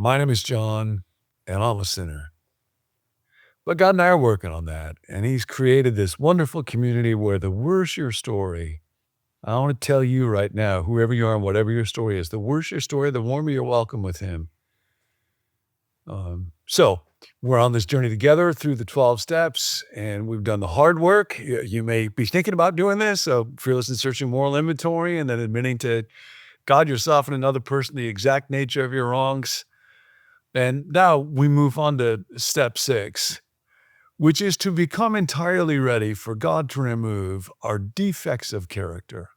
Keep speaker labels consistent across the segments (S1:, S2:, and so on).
S1: My name is John, and I'm a sinner. But God and I are working on that, and He's created this wonderful community where the worse your story, I want to tell you right now, whoever you are and whatever your story is, the worse your story, the warmer you're welcome with Him. So we're on this journey together through the 12 steps, and we've done the hard work. You may be thinking about doing this, so fearless and searching moral inventory, and then admitting to God, yourself, and another person the exact nature of your wrongs. And now we move on to step 6, which is to become entirely ready for God to remove our defects of character.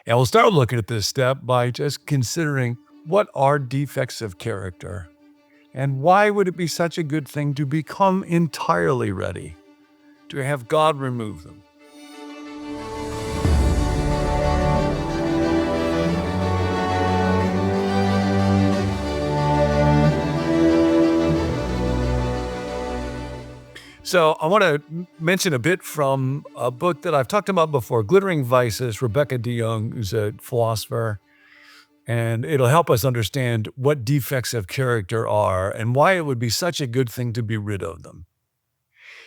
S1: And we'll start looking at this step by just considering what are defects of character and why would it be such a good thing to become entirely ready to have God remove them. So I want to mention a bit from a book that I've talked about before, Glittering Vices, Rebecca DeYoung, who's a philosopher, and it'll help us understand what defects of character are and why it would be such a good thing to be rid of them.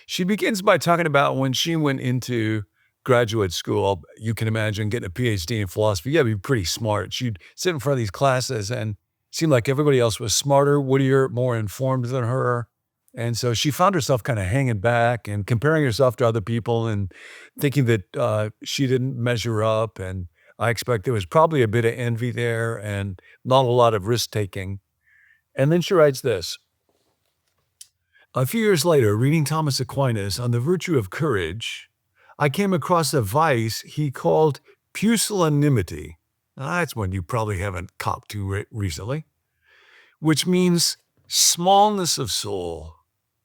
S1: She begins by talking about when she went into graduate school. You can imagine getting a PhD in philosophy. You got to be pretty smart. She'd sit in front of these classes and seemed like everybody else was smarter, wittier, more informed than her. And so she found herself kind of hanging back and comparing herself to other people and thinking that she didn't measure up. And I expect there was probably a bit of envy there and not a lot of risk taking. And then she writes this. A few years later, reading Thomas Aquinas on the virtue of courage, I came across a vice he called pusillanimity. That's one you probably haven't copped to recently, which means smallness of soul.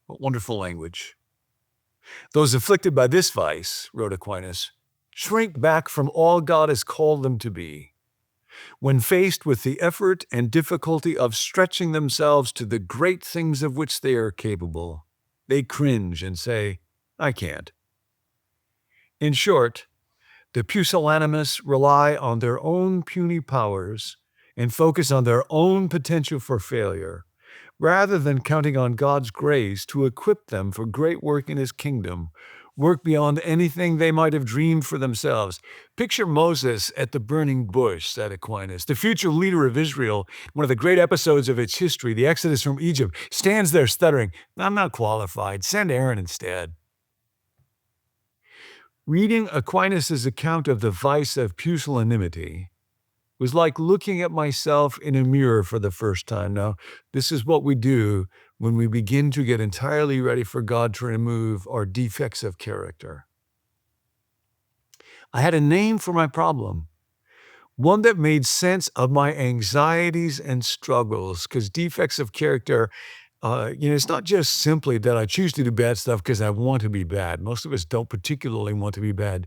S1: What wonderful language. Those afflicted by this vice, wrote Aquinas, shrink back from all God has called them to be. When faced with the effort and difficulty of stretching themselves to the great things of which they are capable, they cringe and say, I can't. In short, the pusillanimous rely on their own puny powers and focus on their own potential for failure, rather than counting on God's grace to equip them for great work in His kingdom, work beyond anything they might have dreamed for themselves. Picture Moses at the burning bush, said Aquinas. The future leader of Israel, one of the great episodes of its history, the Exodus from Egypt, stands there stuttering, I'm not qualified, send Aaron instead. Reading Aquinas' account of the vice of pusillanimity was like looking at myself in a mirror for the first time. Now, this is what we do when we begin to get entirely ready for God to remove our defects of character. I had a name for my problem, one that made sense of my anxieties and struggles, because defects of character, it's not just simply that I choose to do bad stuff because I want to be bad. Most of us don't particularly want to be bad,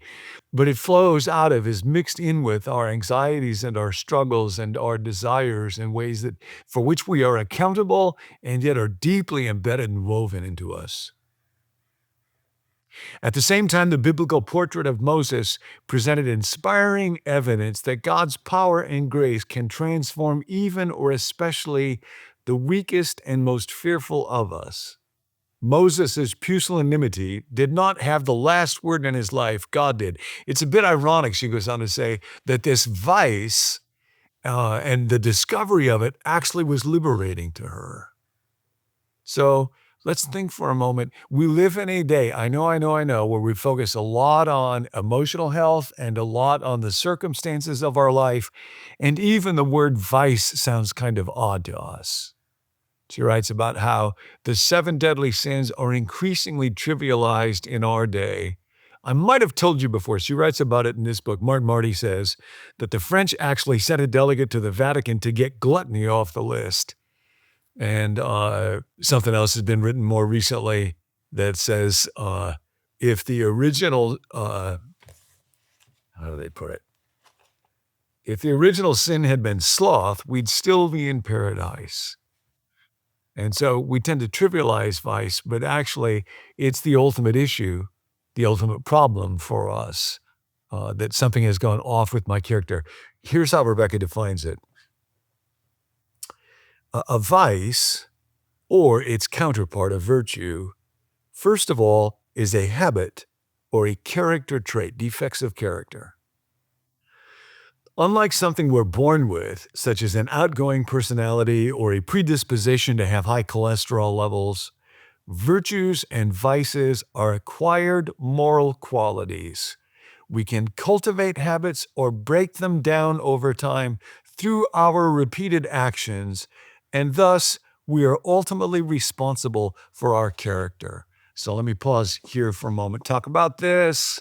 S1: but it flows out of, is mixed in with our anxieties and our struggles and our desires in ways that for which we are accountable and yet are deeply embedded and woven into us. At the same time, the biblical portrait of Moses presented inspiring evidence that God's power and grace can transform even or especially the weakest and most fearful of us. Moses' pusillanimity did not have the last word in his life. God did. It's a bit ironic, she goes on to say, that this vice and the discovery of it actually was liberating to her. So let's think for a moment. We live in a day, I know, where we focus a lot on emotional health and a lot on the circumstances of our life. And even the word vice sounds kind of odd to us. She writes about how the 7 deadly sins are increasingly trivialized in our day. I might have told you before, she writes about it in this book. Martin Marty says that the French actually sent a delegate to the Vatican to get gluttony off the list. And something else has been written more recently that says if the original, how do they put it? If the original sin had been sloth, we'd still be in paradise. And so we tend to trivialize vice, but actually it's the ultimate issue, the ultimate problem for us, that something has gone off with my character. Here's how Rebecca defines it. A vice, or its counterpart, a virtue, first of all, is a habit or a character trait, defects of character. Unlike something we're born with, such as an outgoing personality or a predisposition to have high cholesterol levels, virtues and vices are acquired moral qualities. We can cultivate habits or break them down over time through our repeated actions, and thus we are ultimately responsible for our character. So let me pause here for a moment, talk about this.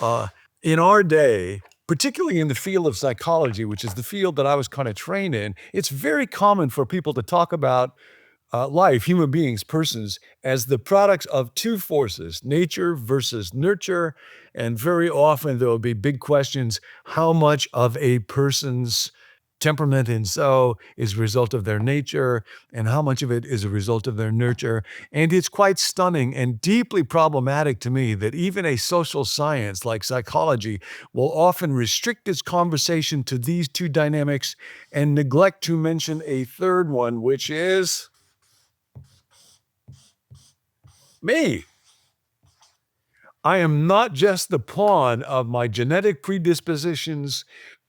S1: Uh, in our day, particularly in the field of psychology, which is the field that I was kind of trained in, it's very common for people to talk about life, human beings, persons, as the products of two forces, nature versus nurture. And very often there will be big questions: how much of a person's temperament and so is a result of their nature, and how much of it is a result of their nurture. And it's quite stunning and deeply problematic to me that even a social science like psychology will often restrict its conversation to these two dynamics and neglect to mention a third one, which is me. I am not just the pawn of my genetic predispositions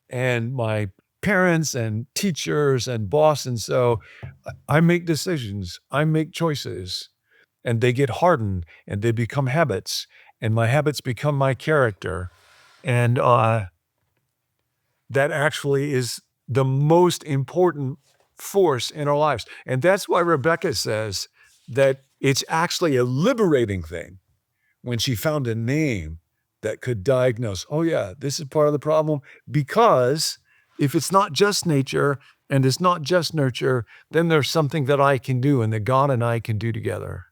S1: and my parents and teachers and boss. And so I make decisions, I make choices, and they get hardened and they become habits, and my habits become my character. And that actually is the most important force in our lives. And that's why Rebecca says that it's actually a liberating thing when she found a name that could diagnose, oh yeah, this is part of the problem. Because if it's not just nature and it's not just nurture, then there's something that I can do and that God and I can do together.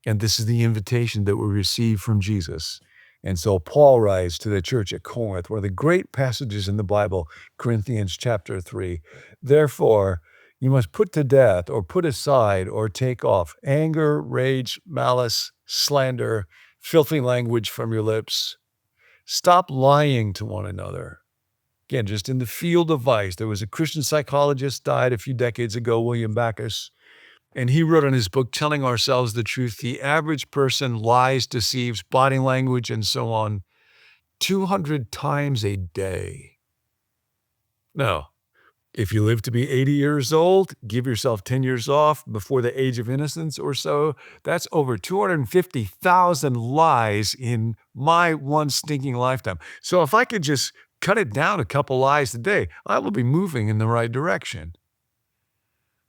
S1: And this is the invitation that we receive from Jesus. And so Paul writes to the church at Corinth, one of the great passages in the Bible, Corinthians chapter 3. Therefore, you must put to death or put aside or take off anger, rage, malice, slander, filthy language from your lips. Stop lying to one another. Again, just in the field of vice, there was a Christian psychologist died a few decades ago, William Backus, and he wrote in his book, Telling Ourselves the Truth, the average person lies, deceives, body language, and so on, 200 times a day. Now, if you live to be 80 years old, give yourself 10 years off before the age of innocence or so. That's over 250,000 lies in my one stinking lifetime. So if I could just cut it down a couple lies a day, I will be moving in the right direction.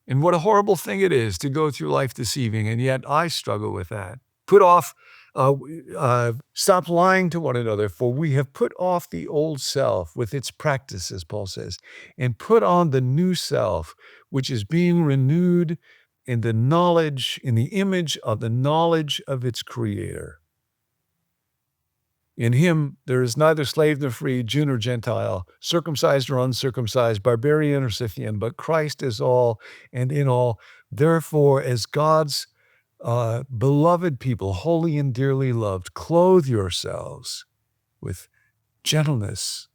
S1: And what a horrible thing it is to go through life deceiving, and yet I struggle with that. Stop lying to one another, for we have put off the old self with its practices, Paul says, and put on the new self, which is being renewed in the image of the knowledge of its creator. In him there is neither slave nor free, Jew nor Gentile, circumcised or uncircumcised, barbarian or Scythian, but Christ is all and in all. Therefore, as God's beloved people, holy and dearly loved, clothe yourselves with gentleness,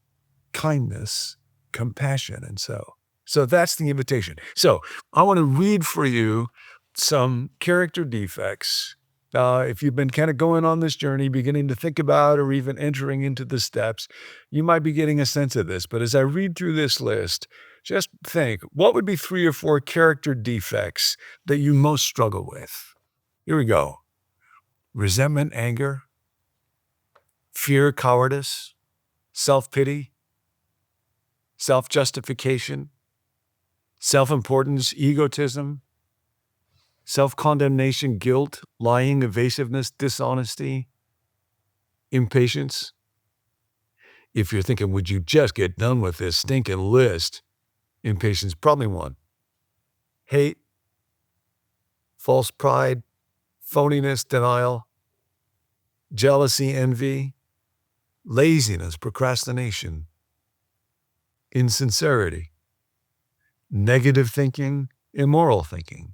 S1: kindness, compassion, and so. So that's the invitation. So I want to read for you some character defects. If you've been kind of going on this journey, beginning to think about or even entering into the steps, you might be getting a sense of this. But as I read through this list, just think, what would be 3 or 4 character defects that you most struggle with? Here we go. Resentment, anger, fear, cowardice, self-pity, self-justification, self-importance, egotism, self-condemnation, guilt, lying, evasiveness, dishonesty, impatience. If you're thinking, would you just get done with this stinking list? Impatience, probably one. Hate, false pride, phoniness, denial, jealousy, envy, laziness, procrastination, insincerity, negative thinking, immoral thinking,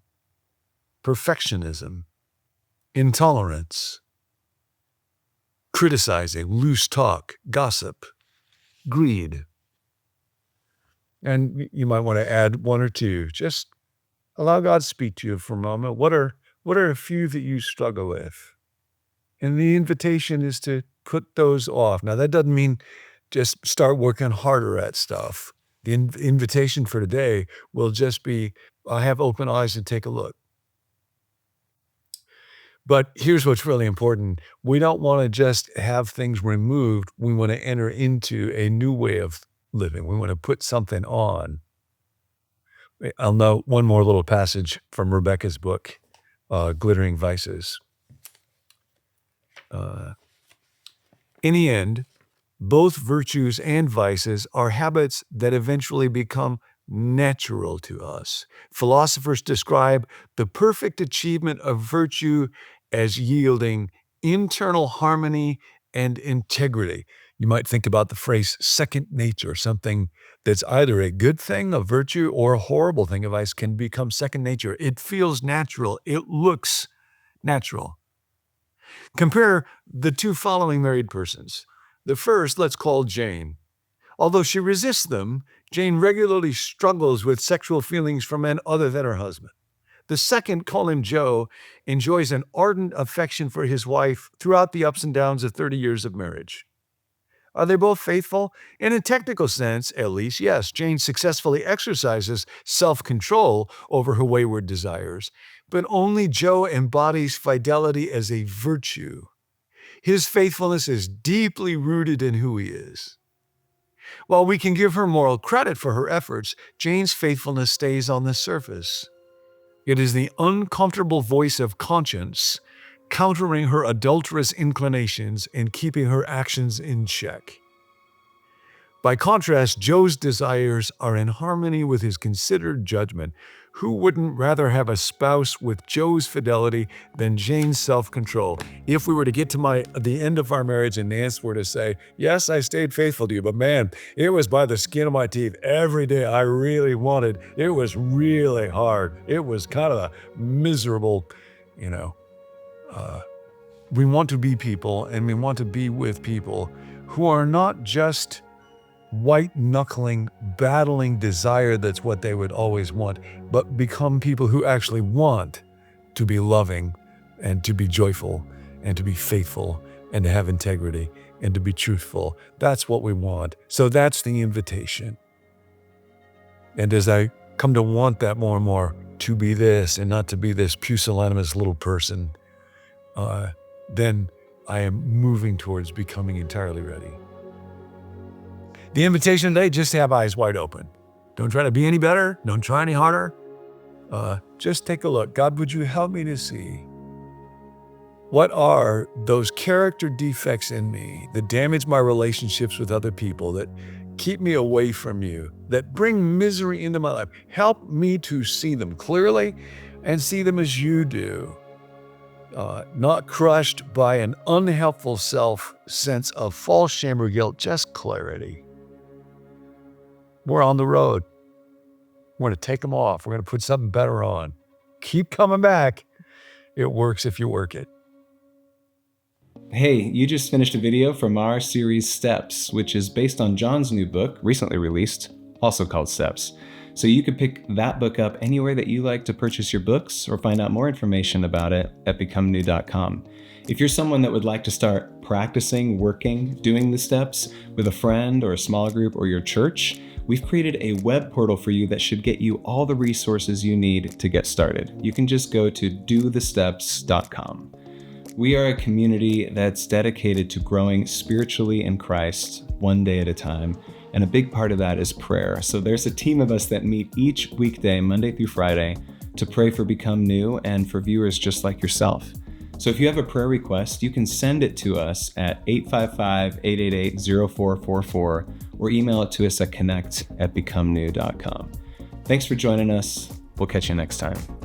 S1: perfectionism, intolerance, criticizing, loose talk, gossip, greed. And you might want to add one or two. Just allow God to speak to you for a moment. What are a few that you struggle with? And the invitation is to put those off. Now, that doesn't mean just start working harder at stuff. The invitation for today will just be, I have open eyes and take a look. But here's what's really important. We don't want to just have things removed. We want to enter into a new way of living. We want to put something on. I'll note one more little passage from Rebecca's book, Glittering Vices. In the end, both virtues and vices are habits that eventually become natural to us. Philosophers describe the perfect achievement of virtue as yielding internal harmony and integrity. You might think about the phrase second nature, something that's either a good thing, a virtue, or a horrible thing, a vice, can become second nature. It feels natural. It looks natural. Compare the two following married persons. The first, let's call Jane. Although she resists them, Jane regularly struggles with sexual feelings for men other than her husband. The second, call him Joe, enjoys an ardent affection for his wife throughout the ups and downs of 30 years of marriage. Are they both faithful? In a technical sense, at least, yes. Jane successfully exercises self-control over her wayward desires, but only Joe embodies fidelity as a virtue. His faithfulness is deeply rooted in who he is. While we can give her moral credit for her efforts, Jane's faithfulness stays on the surface. It is the uncomfortable voice of conscience countering her adulterous inclinations and keeping her actions in check. By contrast, Joe's desires are in harmony with his considered judgment. Who wouldn't rather have a spouse with Joe's fidelity than Jane's self-control? If we were to get to the end of our marriage and Nance were to say, yes, I stayed faithful to you, but man, it was by the skin of my teeth every day I really wanted. It was really hard. It was kind of a miserable, we want to be people, and we want to be with people who are not just white-knuckling, battling desire that's what they would always want, but become people who actually want to be loving and to be joyful and to be faithful and to have integrity and to be truthful. That's what we want. So that's the invitation. And as I come to want that more and more, to be this and not to be this pusillanimous little person, then I am moving towards becoming entirely ready. The invitation today, just have eyes wide open. Don't try to be any better. Don't try any harder. Just take a look. God, would you help me to see what are those character defects in me that damage my relationships with other people, that keep me away from you, that bring misery into my life? Help me to see them clearly and see them as you do. Not crushed by an unhelpful sense of false shame or guilt, just clarity. We're on the road. We're going to take them off. We're going to put something better on. Keep coming back. It works if you work it.
S2: Hey, you just finished a video from our series Steps, which is based on John's new book, recently released, also called Steps. So you could pick that book up anywhere that you like to purchase your books or find out more information about it at becomenew.com. If you're someone that would like to start practicing, working, doing the steps with a friend or a small group or your church, we've created a web portal for you that should get you all the resources you need to get started. You can just go to dothesteps.com. We are a community that's dedicated to growing spiritually in Christ one day at a time. And a big part of that is prayer. So there's a team of us that meet each weekday, Monday through Friday, to pray for Become New and for viewers just like yourself. So if you have a prayer request, you can send it to us at 855-888-0444 or email it to us at connect@becomenew.com. Thanks for joining us. We'll catch you next time.